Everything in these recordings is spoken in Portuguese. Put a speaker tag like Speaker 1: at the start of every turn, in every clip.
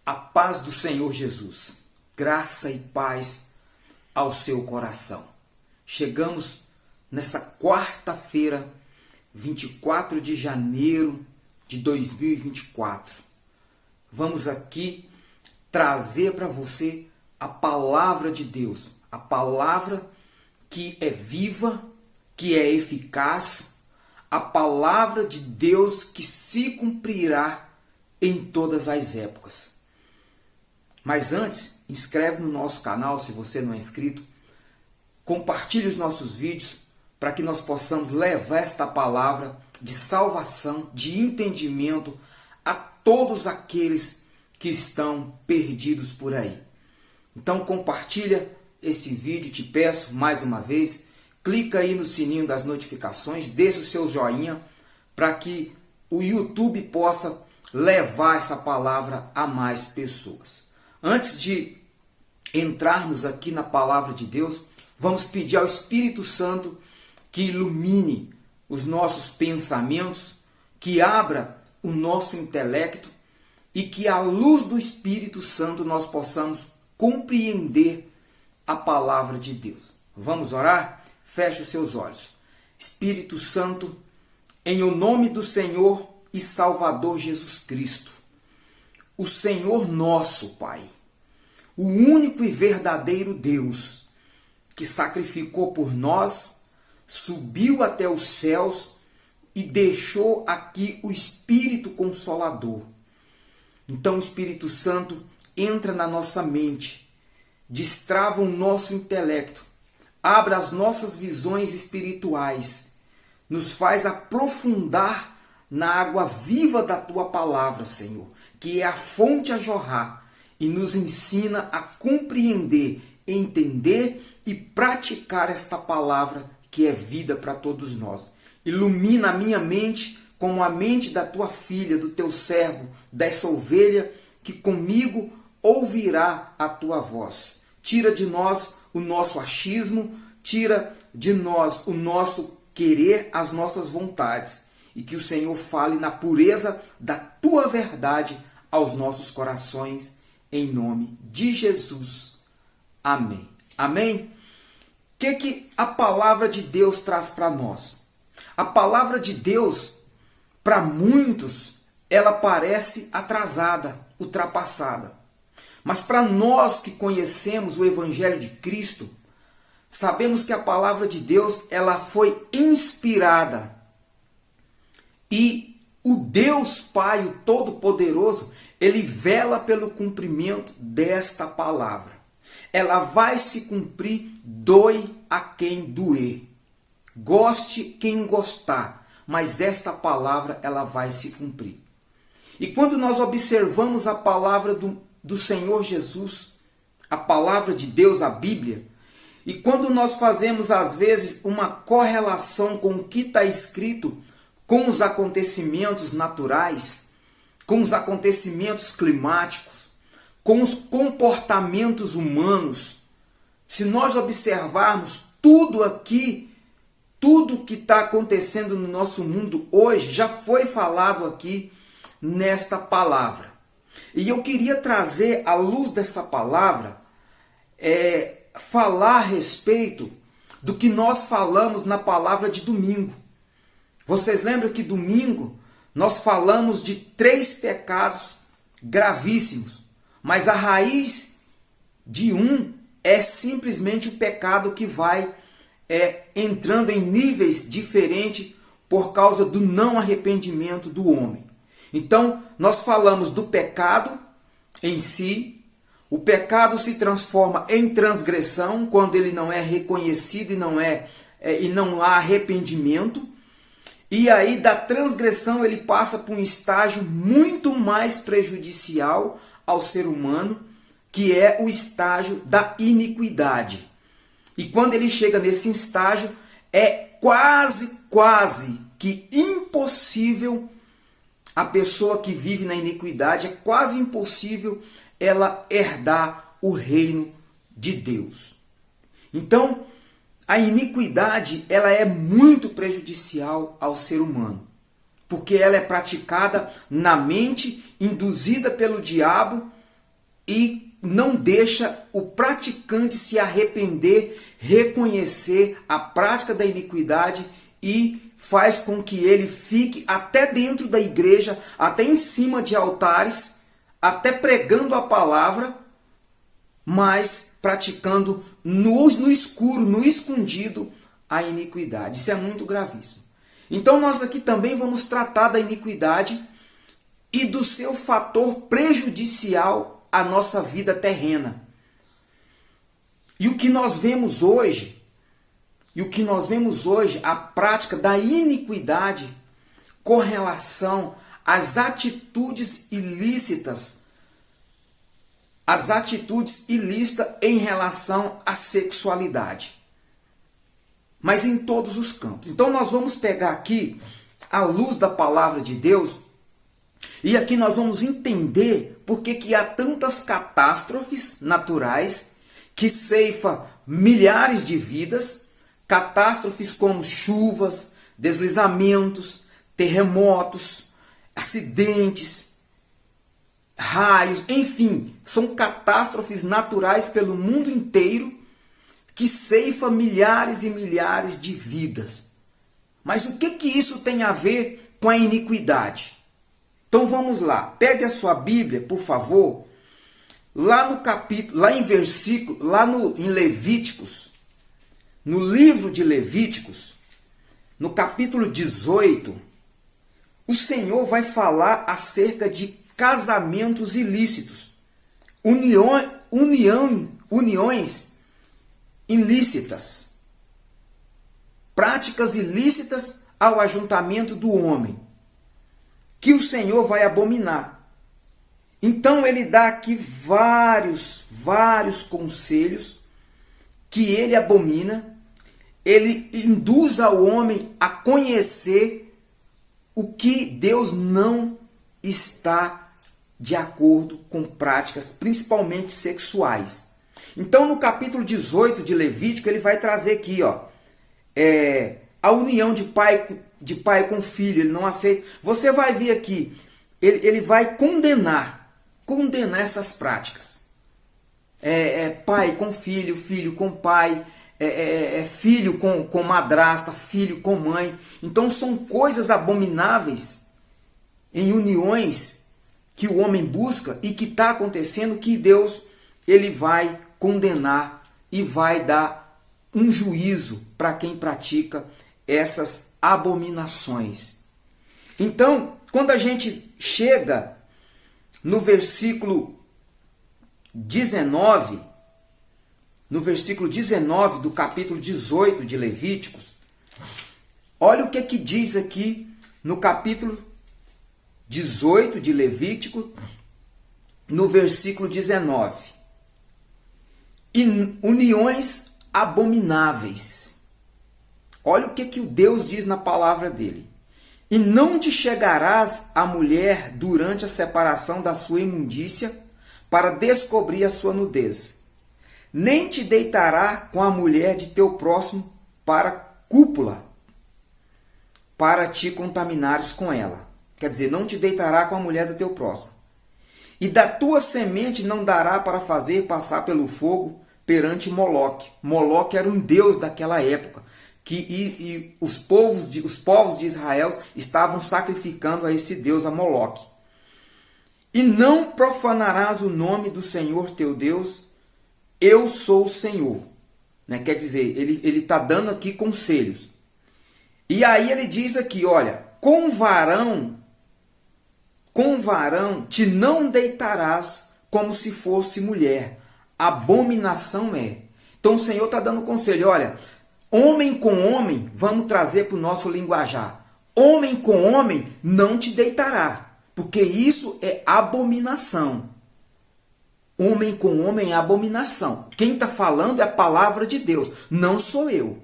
Speaker 1: A paz do Senhor Jesus, graça e paz ao seu coração. Chegamos nessa quarta-feira, 24 de janeiro de 2024. Vamos aqui trazer para você a palavra de Deus, a palavra que é viva, que é eficaz, a palavra de Deus que se cumprirá em todas as épocas. Mas antes, inscreve no nosso canal se você não é inscrito, compartilhe os nossos vídeos para que nós possamos levar esta palavra de salvação, de entendimento a todos aqueles que estão perdidos por aí. Então compartilha esse vídeo, te peço mais uma vez, clica aí no sininho das notificações, deixa o seu joinha para que o YouTube possa levar essa palavra a mais pessoas. Antes de entrarmos aqui na palavra de Deus, vamos pedir ao Espírito Santo que ilumine os nossos pensamentos, que abra o nosso intelecto e que à luz do Espírito Santo nós possamos compreender a palavra de Deus. Vamos orar? Feche os seus olhos. Espírito Santo, em o nome do Senhor e Salvador Jesus Cristo, o Senhor nosso Pai, o único e verdadeiro Deus, que sacrificou por nós, subiu até os céus e deixou aqui o Espírito Consolador. Então, Espírito Santo, entra na nossa mente, destrava o nosso intelecto, abra as nossas visões espirituais, nos faz aprofundar na água viva da Tua palavra, Senhor, que é a fonte a jorrar, e nos ensina a compreender, entender e praticar esta palavra que é vida para todos nós. Ilumina a minha mente como a mente da Tua filha, do Teu servo, dessa ovelha que comigo ouvirá a Tua voz. Tira de nós o nosso achismo, tira de nós o nosso querer, as nossas vontades, e que o Senhor fale na pureza da Tua verdade aos nossos corações, em nome de Jesus. Amém. Amém? O que a palavra de Deus traz para nós? A palavra de Deus, para muitos, ela parece atrasada, ultrapassada. Mas para nós que conhecemos o Evangelho de Cristo, sabemos que a palavra de Deus ela foi inspirada. E o Deus Pai, o Todo-Poderoso, Ele vela pelo cumprimento desta palavra. Ela vai se cumprir, doe a quem doer. Goste quem gostar, mas esta palavra ela vai se cumprir. E quando nós observamos a palavra do Senhor Jesus, a palavra de Deus, a Bíblia, e quando nós fazemos às vezes uma correlação com o que está escrito com os acontecimentos naturais, com os acontecimentos climáticos, com os comportamentos humanos, se nós observarmos tudo aqui, tudo que está acontecendo no nosso mundo hoje, já foi falado aqui nesta palavra. E eu queria trazer, à luz dessa palavra, falar a respeito do que nós falamos na palavra de domingo. Vocês lembram que domingo nós falamos de 3 pecados gravíssimos, mas a raiz de um é simplesmente o pecado que vai entrando em níveis diferentes por causa do não arrependimento do homem. Então, nós falamos do pecado em si. O pecado se transforma em transgressão quando ele não é reconhecido e não há arrependimento. E aí da transgressão ele passa por um estágio muito mais prejudicial ao ser humano, que é o estágio da iniquidade. E quando ele chega nesse estágio, é quase que impossível a pessoa que vive na iniquidade, é quase impossível ela herdar o reino de Deus. Então, a iniquidade ela é muito prejudicial ao ser humano, porque ela é praticada na mente, induzida pelo diabo, e não deixa o praticante se arrepender, reconhecer a prática da iniquidade e faz com que ele fique até dentro da igreja, até em cima de altares, até pregando a palavra, mas praticando no escuro, no escondido, a iniquidade. Isso é muito gravíssimo. Então nós aqui também vamos tratar da iniquidade e do seu fator prejudicial à nossa vida terrena. E o que nós vemos hoje, a prática da iniquidade com relação às atitudes ilícitas, em relação à sexualidade. Mas em todos os campos. Então nós vamos pegar aqui a luz da palavra de Deus e aqui nós vamos entender por que há tantas catástrofes naturais que ceifam milhares de vidas, catástrofes como chuvas, deslizamentos, terremotos, acidentes, raios, enfim, são catástrofes naturais pelo mundo inteiro que ceifa milhares e milhares de vidas. Mas o que isso tem a ver com a iniquidade? Então vamos lá, pegue a sua Bíblia, por favor, lá no capítulo, lá em versículo, em Levíticos, no livro de Levíticos, no capítulo 18, o Senhor vai falar acerca de casamentos ilícitos, uniões ilícitas, práticas ilícitas ao ajuntamento do homem, que o Senhor vai abominar. Então ele dá aqui vários conselhos que ele abomina, ele induz ao homem a conhecer o que Deus não está de acordo com práticas, principalmente sexuais. Então, no capítulo 18 de Levítico, ele vai trazer aqui, a união de pai com filho, ele não aceita. Você vai ver aqui, ele vai condenar essas práticas. Pai com filho, filho com pai, filho com madrasta, filho com mãe. Então, são coisas abomináveis em uniões que o homem busca e que está acontecendo, que Deus ele vai condenar e vai dar um juízo para quem pratica essas abominações. Então, quando a gente chega no versículo 19, do capítulo 18 de Levíticos, olha o que diz aqui no capítulo 18 de Levítico, no versículo 19. Uniões abomináveis. Olha o que o Deus diz na palavra dele. E não te chegarás à mulher durante a separação da sua imundícia para descobrir a sua nudez. Nem te deitará com a mulher de teu próximo para cúpula, para te contaminares com ela. Quer dizer, não te deitará com a mulher do teu próximo. E da tua semente não dará para fazer passar pelo fogo perante Moloque. Moloque era um deus daquela época, que os povos de Israel estavam sacrificando a esse deus, a Moloque. E não profanarás o nome do Senhor teu Deus, eu sou o Senhor. Quer dizer, ele está dando aqui conselhos. E aí ele diz aqui, olha, com varão te não deitarás como se fosse mulher. Abominação é. Então o Senhor está dando conselho, olha, homem com homem, vamos trazer para o nosso linguajar. Homem com homem não te deitará, porque isso é abominação. Homem com homem é abominação. Quem está falando é a palavra de Deus, não sou eu.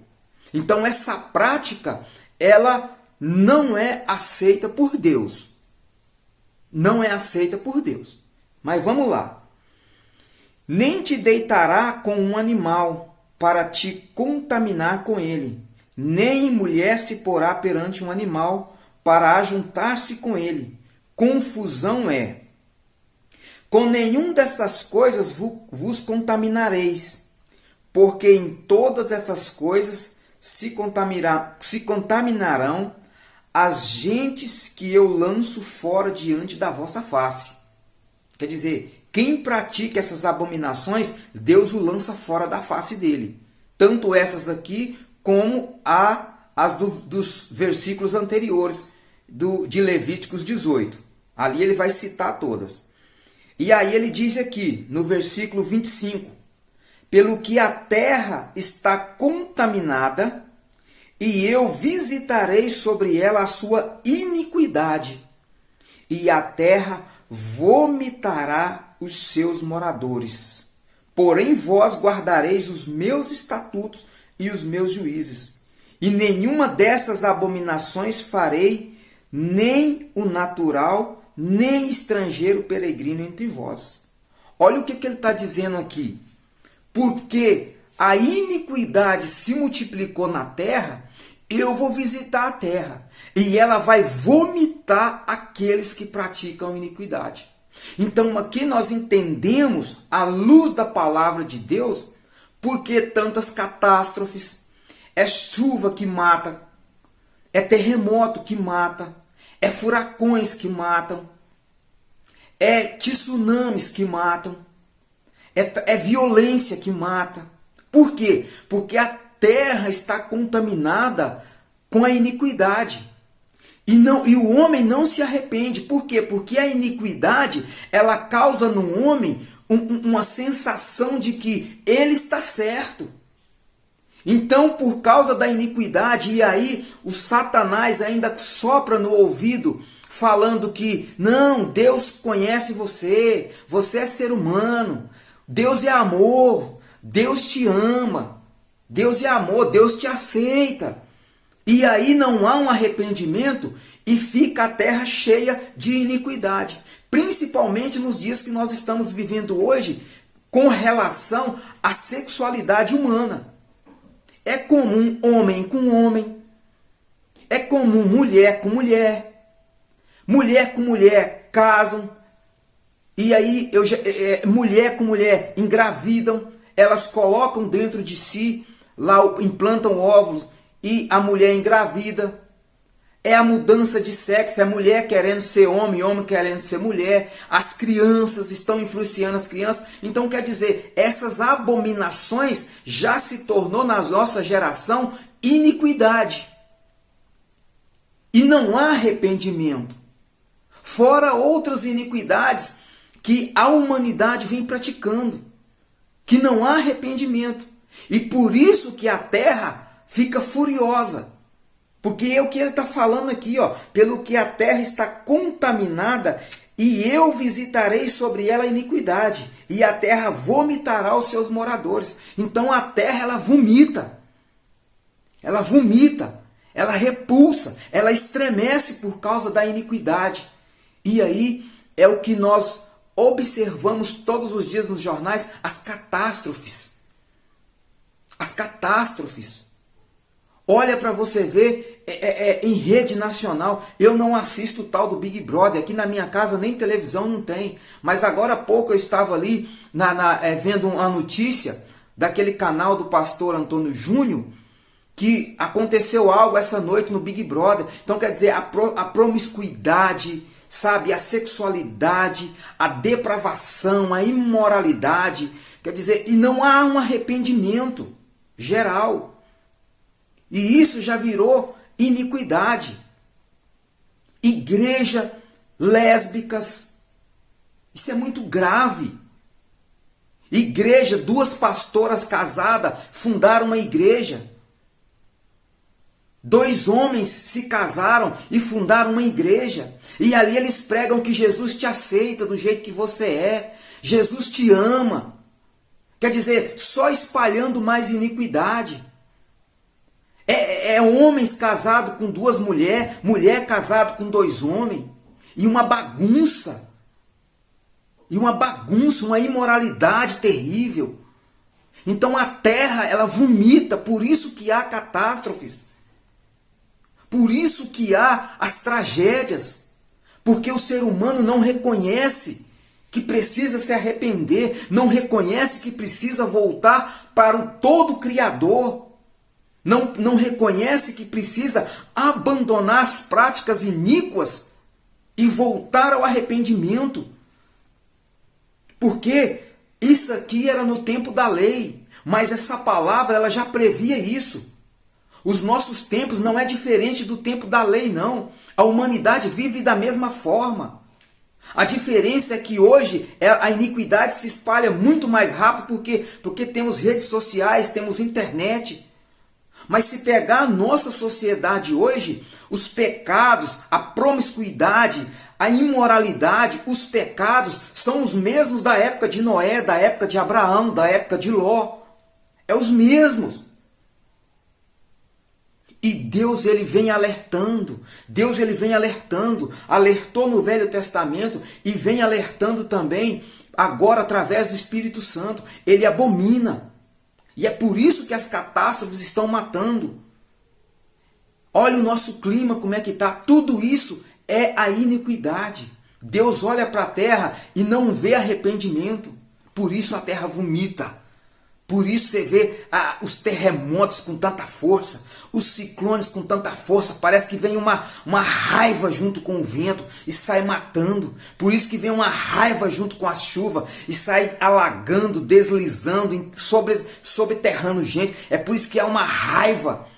Speaker 1: Então essa prática, ela não é aceita por Deus. Não é aceita por Deus. Mas vamos lá. Nem te deitará com um animal para te contaminar com ele, nem mulher se porá perante um animal para ajuntar-se com ele. Confusão é. com nenhum dessas coisas vos contaminareis, porque em todas essas coisas se contaminarão as gentes que eu lanço fora diante da vossa face. Quer dizer, quem pratica essas abominações, Deus o lança fora da face dele. Tanto essas aqui, como as dos versículos anteriores, de Levíticos 18. Ali ele vai citar todas. E aí ele diz aqui, no versículo 25, pelo que a terra está contaminada, e eu visitarei sobre ela a sua iniquidade, e a terra vomitará os seus moradores. Porém vós guardareis os meus estatutos e os meus juízos, e nenhuma dessas abominações farei, nem o natural, nem estrangeiro peregrino entre vós. Olha o que ele está dizendo aqui. Porque a iniquidade se multiplicou na terra, eu vou visitar a terra. E ela vai vomitar aqueles que praticam iniquidade. Então aqui nós entendemos, à luz da palavra de Deus, por que tantas catástrofes. É chuva que mata, é terremoto que mata, é furacões que matam, é tsunamis que matam, é violência que mata. Por quê? Porque a terra está contaminada com a iniquidade. E o homem não se arrepende. Por quê? Porque a iniquidade, ela causa no homem uma sensação de que ele está certo. Então, por causa da iniquidade, e aí o Satanás ainda sopra no ouvido, falando que, não, Deus conhece você, você é ser humano, Deus é amor, Deus te ama, Deus é amor, Deus te aceita. E aí não há um arrependimento e fica a terra cheia de iniquidade. Principalmente nos dias que nós estamos vivendo hoje com relação à sexualidade humana. É comum homem com homem. É comum mulher com mulher. Mulher com mulher casam. E aí mulher com mulher engravidam. Elas colocam dentro de si, lá implantam óvulos e a mulher engravida. É a mudança de sexo, é a mulher querendo ser homem, homem querendo ser mulher. As crianças estão influenciando as crianças. Então quer dizer, essas abominações já se tornou na nossa geração iniquidade. E não há arrependimento. Fora outras iniquidades que a humanidade vem praticando. Que não há arrependimento. E por isso que a terra fica furiosa. Porque é o que ele está falando aqui, ó, pelo que a terra está contaminada, e eu visitarei sobre ela a iniquidade, e a terra vomitará os seus moradores. Então a terra, ela vomita, ela repulsa, ela estremece por causa da iniquidade. E aí é o que nós observamos todos os dias nos jornais, as catástrofes. As catástrofes. Olha para você ver em rede nacional. Eu não assisto o tal do Big Brother. Aqui na minha casa nem televisão não tem. Mas agora há pouco eu estava ali vendo uma notícia daquele canal do pastor Antônio Júnior, que aconteceu algo essa noite no Big Brother. Então quer dizer, a promiscuidade, sabe, a sexualidade, a depravação, a imoralidade. Quer dizer, e não há um arrependimento geral. E isso já virou iniquidade. Igreja lésbicas. Isso é muito grave. Igreja, duas pastoras casadas fundaram uma igreja. 2 homens se casaram e fundaram uma igreja. E ali eles pregam que Jesus te aceita do jeito que você é. Jesus te ama. Quer dizer, só espalhando mais iniquidade. É homens casados com 2 mulheres, mulher casado com 2 homens. E uma bagunça. Uma imoralidade terrível. Então a terra, ela vomita, por isso que há catástrofes. Por isso que há as tragédias. Porque o ser humano não reconhece que precisa se arrepender, não reconhece que precisa voltar para o todo Criador, não reconhece que precisa abandonar as práticas iníquas e voltar ao arrependimento. Porque isso aqui era no tempo da lei, mas essa palavra ela já previa isso. Os nossos tempos não é diferente do tempo da lei, não. A humanidade vive da mesma forma. A diferença é que hoje a iniquidade se espalha muito mais rápido porque temos redes sociais, temos internet. Mas se pegar a nossa sociedade hoje, os pecados, a promiscuidade, a imoralidade, os pecados são os mesmos da época de Noé, da época de Abraão, da época de Ló. É os mesmos. E Deus ele vem alertando, alertou no Velho Testamento e vem alertando também agora através do Espírito Santo. Ele abomina. E é por isso que as catástrofes estão matando. Olha o nosso clima, como é que está. Tudo isso é a iniquidade. Deus olha para a terra e não vê arrependimento. Por isso a terra vomita. Por isso você vê os terremotos com tanta força, os ciclones com tanta força, parece que vem uma raiva junto com o vento e sai matando. Por isso que vem uma raiva junto com a chuva e sai alagando, deslizando, sobreterrando gente. É por isso que há uma raiva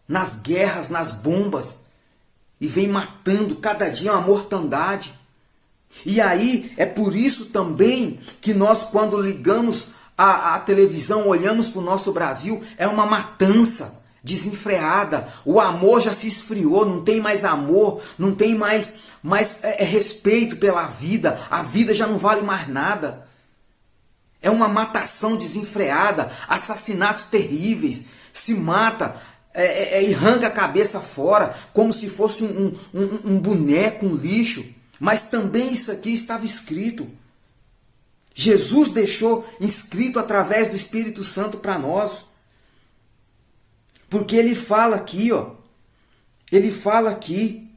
Speaker 1: nas guerras, nas bombas, e vem matando cada dia uma mortandade. E aí é por isso também que nós, quando ligamos a televisão, olhamos para o nosso Brasil, é uma matança desenfreada. O amor já se esfriou, não tem mais amor, não tem mais respeito pela vida. A vida já não vale mais nada. É uma matação desenfreada, assassinatos terríveis. Se mata e arranca a cabeça fora, como se fosse um boneco, um lixo. Mas também isso aqui estava escrito. Jesus deixou inscrito através do Espírito Santo para nós. Porque ele fala aqui, ó. Ele fala aqui.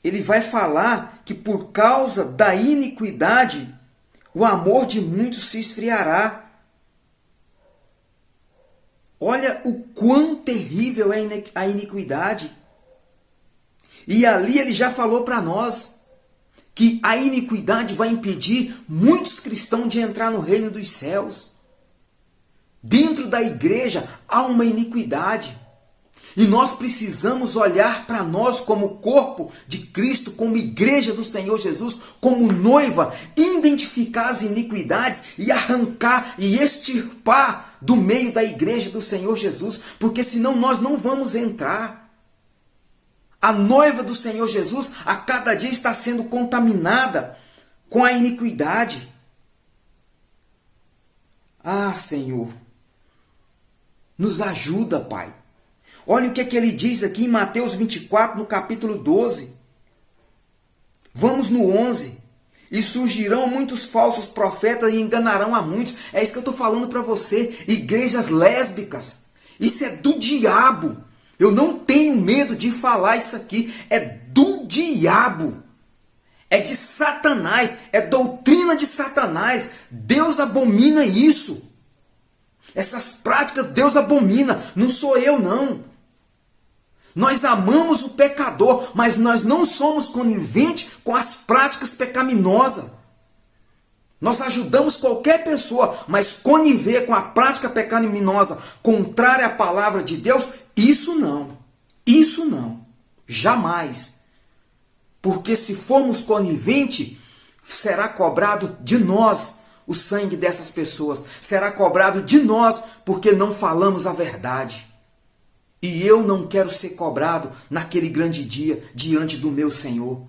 Speaker 1: Ele vai falar que por causa da iniquidade, o amor de muitos se esfriará. Olha o quão terrível é a iniquidade. E ali ele já falou para nós que a iniquidade vai impedir muitos cristãos de entrar no reino dos céus. Dentro da igreja há uma iniquidade. E nós precisamos olhar para nós como corpo de Cristo, como igreja do Senhor Jesus, como noiva, identificar as iniquidades e arrancar e extirpar do meio da igreja do Senhor Jesus, porque senão nós não vamos entrar. A noiva do Senhor Jesus a cada dia está sendo contaminada com a iniquidade. Ah, Senhor, nos ajuda, Pai. Olha o que ele diz aqui em Mateus 24, no capítulo 12. Vamos no 11. E surgirão muitos falsos profetas e enganarão a muitos. É isso que eu estou falando para você. Igrejas lésbicas. Isso é do diabo. Eu não tenho medo de falar isso aqui. É do diabo. É de Satanás. É doutrina de Satanás. Deus abomina isso. Essas práticas Deus abomina. Não sou eu, não. Nós amamos o pecador, mas nós não somos coniventes com as práticas pecaminosas. Nós ajudamos qualquer pessoa, mas conniver com a prática pecaminosa contrária à palavra de Deus, isso não. Isso não. Jamais. Porque se formos coniventes, será cobrado de nós o sangue dessas pessoas. Será cobrado de nós porque não falamos a verdade. E eu não quero ser cobrado naquele grande dia diante do meu Senhor.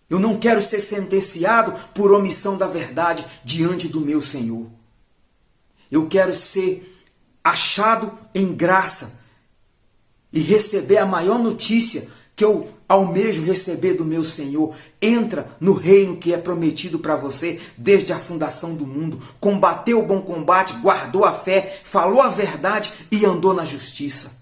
Speaker 1: Eu não quero ser sentenciado por omissão da verdade diante do meu Senhor. Eu quero ser achado em graça e receber a maior notícia que eu almejo receber do meu Senhor. Entra no reino que é prometido para você desde a fundação do mundo. Combateu o bom combate, guardou a fé, falou a verdade e andou na justiça.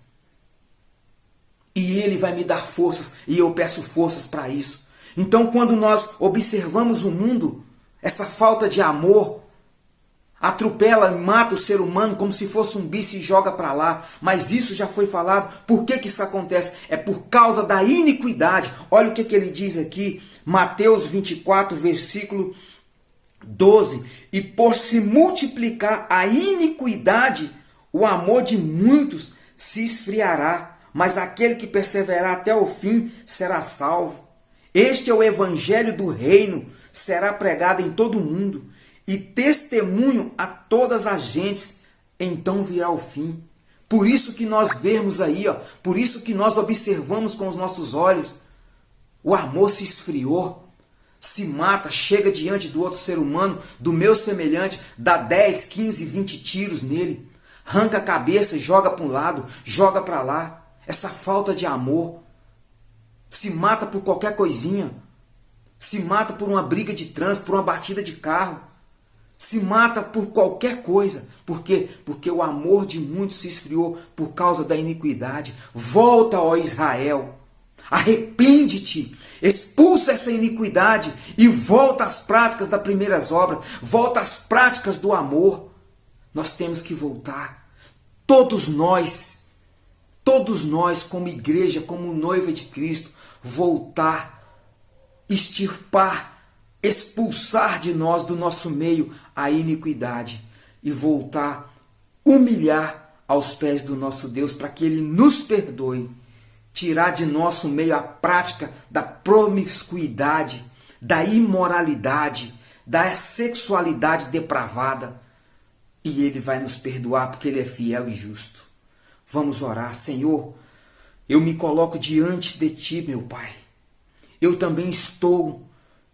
Speaker 1: E Ele vai me dar forças, e eu peço forças para isso. Então, quando nós observamos o mundo, essa falta de amor atropela e mata o ser humano como se fosse um bicho e joga para lá. Mas isso já foi falado. Por que isso acontece? É por causa da iniquidade. Olha o que ele diz aqui, Mateus 24, versículo 12. E por se multiplicar a iniquidade, o amor de muitos se esfriará, mas aquele que perseverar até o fim será salvo. Este é o evangelho do reino, será pregado em todo o mundo, e testemunho a todas as gentes, então virá o fim. Por isso que nós vemos aí, por isso que nós observamos com os nossos olhos, o amor se esfriou, se mata, chega diante do outro ser humano, do meu semelhante, dá 10, 15, 20 tiros nele, arranca a cabeça e joga para um lado, joga para lá. Essa falta de amor. Se mata por qualquer coisinha. Se mata por uma briga de trânsito, por uma batida de carro. Se mata por qualquer coisa. Por quê? Porque o amor de muitos se esfriou por causa da iniquidade. Volta, ó Israel. Arrepende-te. Expulsa essa iniquidade e volta às práticas das primeiras obras. Volta às práticas do amor. Nós temos que voltar. Todos nós como igreja, como noiva de Cristo, voltar, extirpar, expulsar de nós, do nosso meio, a iniquidade e voltar, humilhar aos pés do nosso Deus para que Ele nos perdoe, tirar de nosso meio a prática da promiscuidade, da imoralidade, da sexualidade depravada, e Ele vai nos perdoar porque Ele é fiel e justo. Vamos orar. Senhor, eu me coloco diante de Ti, meu Pai. Eu também estou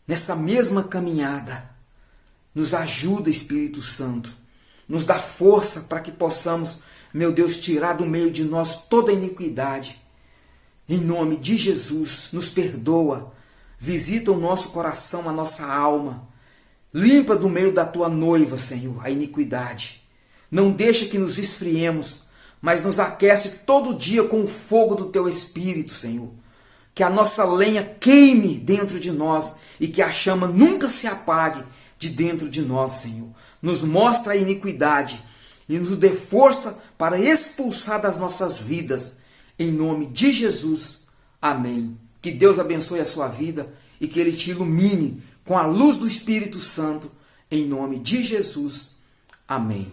Speaker 1: nessa mesma caminhada. Nos ajuda, Espírito Santo. Nos dá força para que possamos, meu Deus, tirar do meio de nós toda a iniquidade. Em nome de Jesus, nos perdoa. Visita o nosso coração, a nossa alma. Limpa do meio da Tua noiva, Senhor, a iniquidade. Não deixa que nos esfriemos, mas nos aquece todo dia com o fogo do Teu Espírito, Senhor. Que a nossa lenha queime dentro de nós e que a chama nunca se apague de dentro de nós, Senhor. Nos mostra a iniquidade e nos dê força para expulsar das nossas vidas. Em nome de Jesus. Amém. Que Deus abençoe a sua vida e que Ele te ilumine com a luz do Espírito Santo. Em nome de Jesus. Amém.